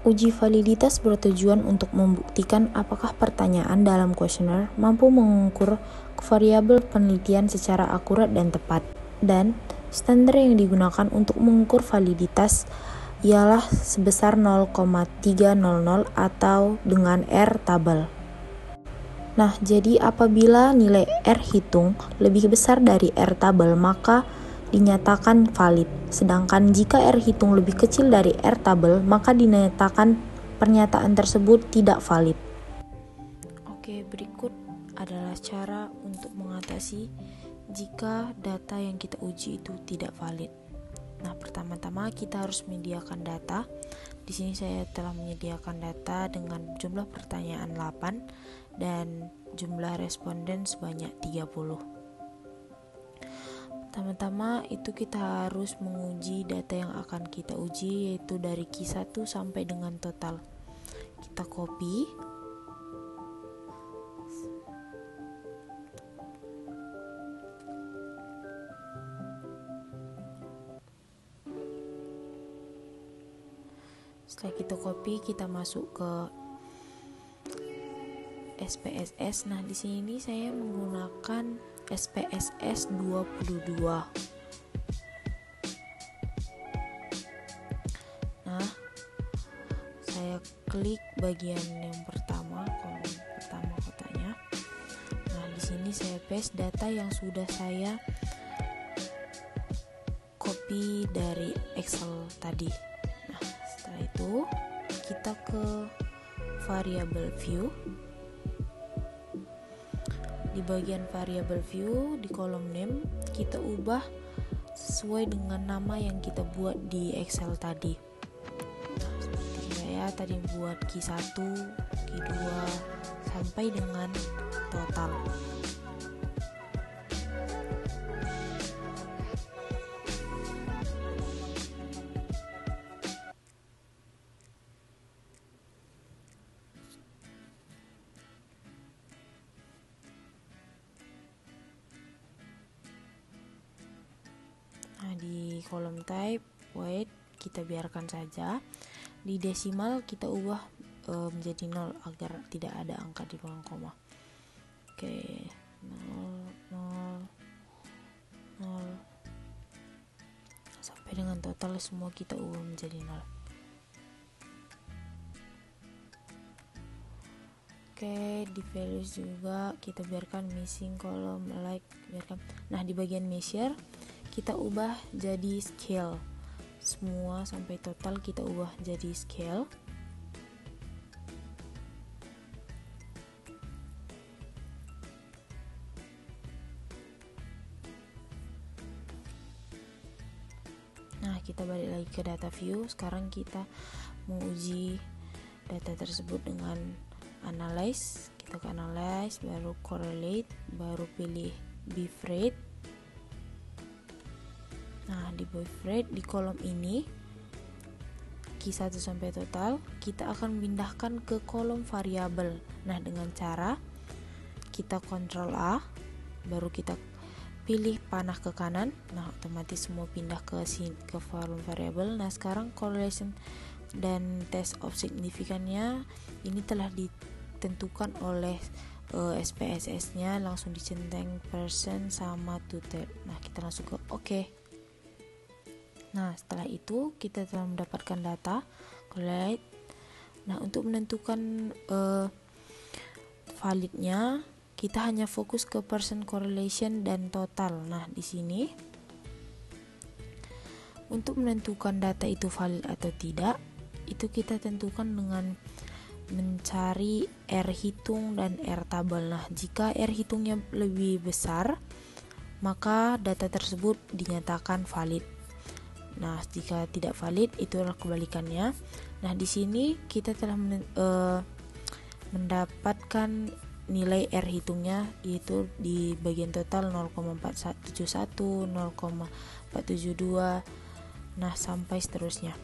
Uji validitas bertujuan untuk membuktikan apakah pertanyaan dalam kuesioner mampu mengukur variabel penelitian secara akurat dan tepat. Dan standar yang digunakan untuk mengukur validitas ialah sebesar 0,300 atau dengan R tabel. Nah, jadi apabila nilai R hitung lebih besar dari R tabel, maka dinyatakan valid. Sedangkan jika R hitung lebih kecil dari R tabel, maka dinyatakan pernyataan tersebut tidak valid. Oke, berikut adalah cara untuk mengatasi jika data yang kita uji itu tidak valid. Nah, pertama-tama kita harus menyediakan data. Di sini saya telah menyediakan data dengan jumlah pertanyaan 8 dan jumlah responden sebanyak 30. Pertama-tama itu kita harus menguji data yang akan kita uji, yaitu dari Q1 sampai dengan total. Kita copy. Setelah kita copy, kita masuk ke SPSS. Nah, di sini saya menggunakan SPSS 22. Nah, saya klik bagian yang pertama, kolom pertama kotaknya. Nah, di sini saya paste data yang sudah saya copy dari Excel tadi. Nah, setelah itu kita ke variable view. Di bagian variable view, di kolom name, kita ubah sesuai dengan nama yang kita buat di Excel tadi. Nah, seperti saya tadi buat Q1, Q2, sampai dengan total. Nah, di kolom type weight kita biarkan saja. Di desimal kita ubah menjadi 0 agar tidak ada angka di belakang koma. Oke, 0 sampai dengan total semua kita ubah menjadi 0. Oke, di values juga kita biarkan missing column, like biarkan. Nah, di bagian measure kita ubah jadi scale. Semua sampai total kita ubah jadi scale. Nah, kita balik lagi ke data view. Sekarang kita menguji data tersebut dengan analyze. Kita ke analyze, baru correlate, baru pilih birth rate. Nah, di birth rate di kolom ini Q1 sampai total, kita akan pindahkan ke kolom variabel. Nah, dengan cara kita Ctrl A, baru kita pilih panah ke kanan. Nah, otomatis semua pindah ke kolom variabel. Nah, sekarang correlation dan test of signifikannya ini telah ditentukan oleh SPSS-nya, langsung dicenteng persen sama two-third. Nah, kita langsung ke OK. Nah, setelah itu kita telah mendapatkan data correlate. Nah, untuk menentukan validnya, kita hanya fokus ke percent correlation dan total. Nah, di sini untuk menentukan data itu valid atau tidak, itu kita tentukan dengan mencari R hitung dan R tabel. Nah, jika R hitungnya lebih besar, maka data tersebut dinyatakan valid. Nah, jika tidak valid, itu adalah kebalikannya. Nah, di sini kita telah mendapatkan nilai R hitungnya, yaitu di bagian total 0,471, 0,472, nah sampai seterusnya.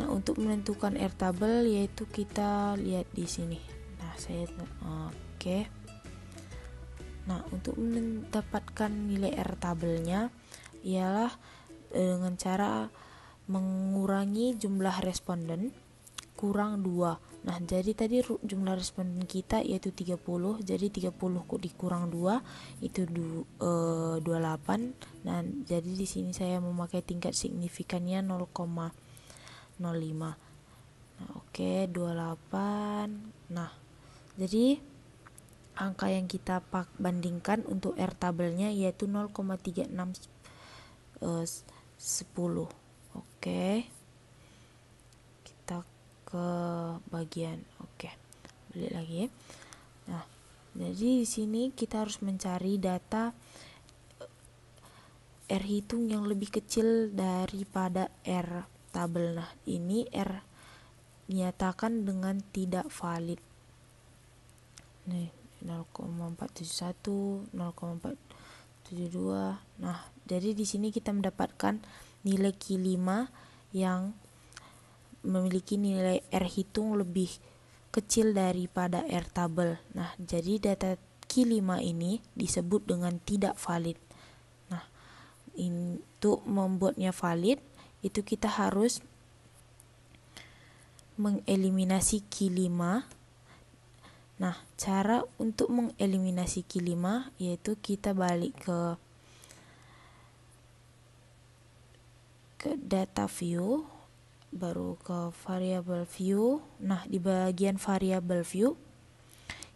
Nah, untuk menentukan R tabel, yaitu kita lihat di sini. Nah, saya oke. Nah, untuk mendapatkan nilai R tabelnya ialah dengan cara mengurangi jumlah responden kurang 2. Nah, jadi tadi jumlah responden kita yaitu 30, jadi 30 dikurang 2 itu 28. Nah, jadi di sini saya memakai tingkat signifikannya 0,05. Nah, oke, 28. Nah, jadi angka yang kita bandingkan untuk R tabelnya yaitu 0,36 10. Oke. Kita ke bagian balik lagi. Nah, jadi di sini kita harus mencari data R hitung yang lebih kecil daripada R tabel. Nah, ini R dinyatakan dengan tidak valid. Nih, 0,471, 0,472. Nah, jadi di sini kita mendapatkan nilai Q5 yang memiliki nilai R hitung lebih kecil daripada R tabel. Nah, jadi data Q5 ini disebut dengan tidak valid. Nah, untuk membuatnya valid itu kita harus mengeliminasi Q5. Nah, cara untuk mengeliminasi Q5 yaitu kita balik ke data view, baru ke variable view. Nah, di bagian variable view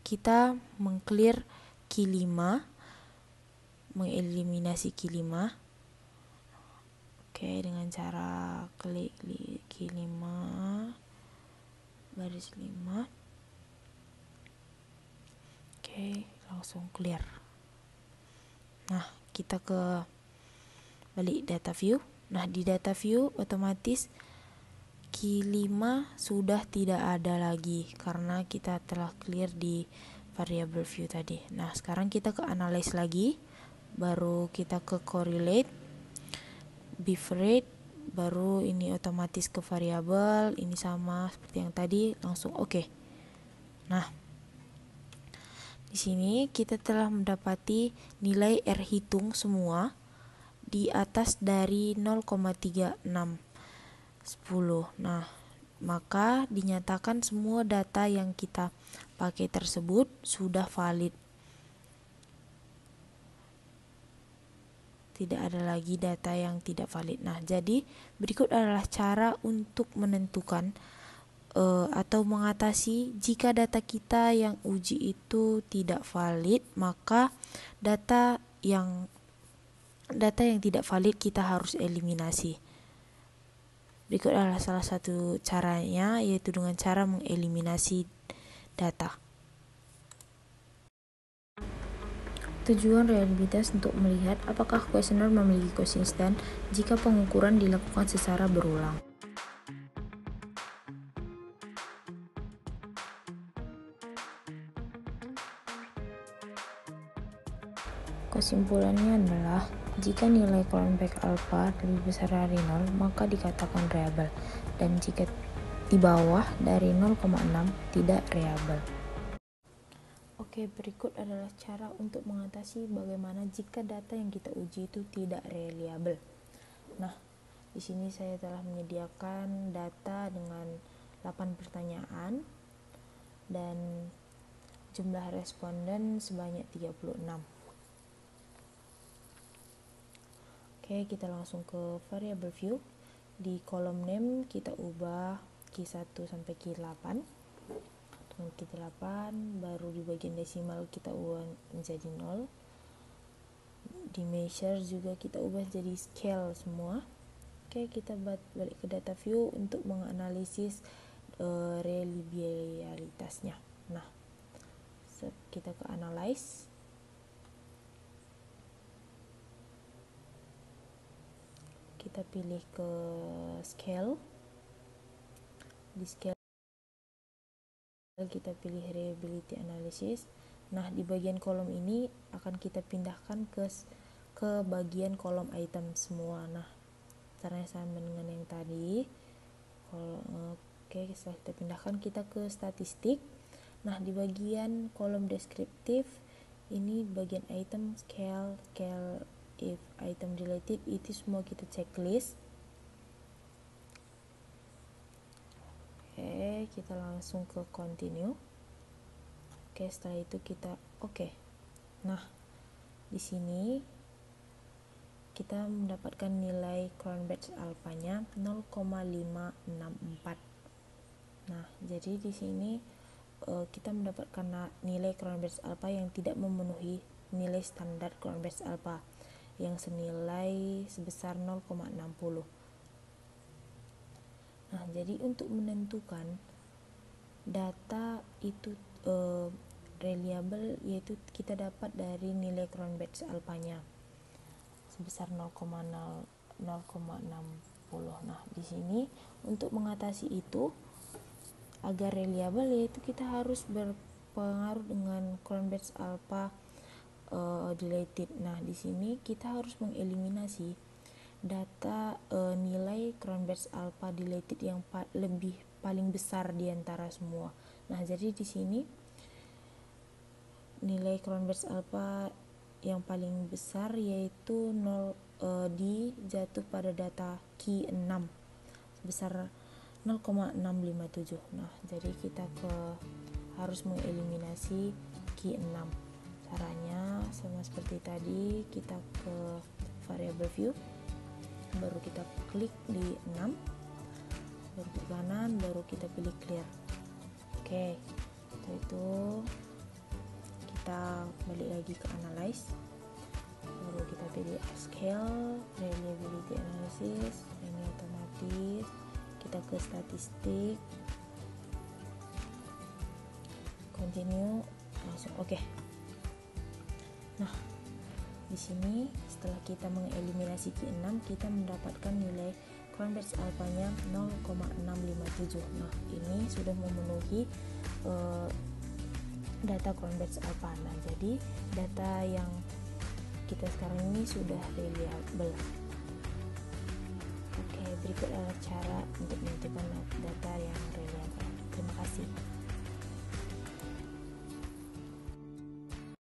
kita mengclear Q5, mengeliminasi Q5. Oke, dengan cara klik Q5 baris 5. Oke, langsung clear. Nah, kita ke balik data view. Nah, di data view otomatis Q5 sudah tidak ada lagi karena kita telah clear di variable view tadi. Nah, sekarang kita ke analyze lagi, baru kita ke correlate, beef rate, baru ini otomatis ke variabel, ini sama seperti yang tadi, langsung oke. Nah, di sini kita telah mendapati nilai R hitung semua di atas dari 0,3610. Nah, maka dinyatakan semua data yang kita pakai tersebut sudah valid. Tidak ada lagi data yang tidak valid. Nah, jadi berikut adalah cara untuk menentukan atau mengatasi jika data kita yang uji itu tidak valid, maka data yang tidak valid kita harus eliminasi. Berikut adalah salah satu caranya, yaitu dengan cara mengeliminasi data. Tujuan reliabilitas untuk melihat apakah kuesioner memiliki konsisten jika pengukuran dilakukan secara berulang. Kesimpulannya adalah, jika nilai Cronbach alpha lebih besar dari 0, maka dikatakan reliable, dan jika di bawah dari 0,6 tidak reliable. Oke, berikut adalah cara untuk mengatasi bagaimana jika data yang kita uji itu tidak reliable. Nah, di sini saya telah menyediakan data dengan 8 pertanyaan dan jumlah responden sebanyak 36. Oke, kita langsung ke variable view. Di kolom name kita ubah Q1 sampai Q8. Dengan Q8 baru di bagian desimal kita ubah menjadi 0. Di measure juga kita ubah jadi scale semua. Oke, kita balik ke data view untuk menganalisis reliabilitasnya. Nah, kita ke analyze. Kita pilih ke scale. Di scale kita pilih reliability analysis. Nah, di bagian kolom ini akan kita pindahkan ke bagian kolom item semua. Nah, caranya sama dengan yang tadi. Oke, setelah kita pindahkan, kita ke statistik. Nah, di bagian kolom deskriptif ini bagian item, scale, if item related, itu semua kita checklist. Oke, kita langsung ke continue. Oke, setelah itu kita oke. Nah, di sini kita mendapatkan nilai Cronbach's alpha-nya 0,564. Nah, jadi di sini kita mendapatkan nilai Cronbach's alpha yang tidak memenuhi nilai standar Cronbach's alpha yang senilai sebesar 0,60. Nah, jadi untuk menentukan data itu reliable, yaitu kita dapat dari nilai Cronbach's alpha-nya sebesar 0,60. Nah, di sini untuk mengatasi itu agar reliable, yaitu kita harus berpengaruh dengan Cronbach's alpha dilated. Nah, di sini kita harus mengeliminasi data nilai Cronbach's alpha dilated yang paling besar di antara semua. Nah, jadi di sini nilai Cronbach's alpha yang paling besar yaitu dijatuh pada data key 6 sebesar 0,657. Nah, jadi kita harus mengeliminasi key 6. Caranya sama seperti tadi, kita ke variable view, baru kita klik di 6, baru ke kanan, baru kita pilih clear. Oke, setelah itu kita balik lagi ke analyze, baru kita pilih scale, reliability analysis, ini otomatis. Kita ke statistik, continue, langsung oke. Nah, di sini setelah kita mengeliminasi Q6, kita mendapatkan nilai Cronbach's alpha-nya 0,657. Nah, ini sudah memenuhi data Cronbach's alpha. Nah, jadi data yang kita sekarang ini sudah reliable. Oke, berikut adalah cara untuk menentukan data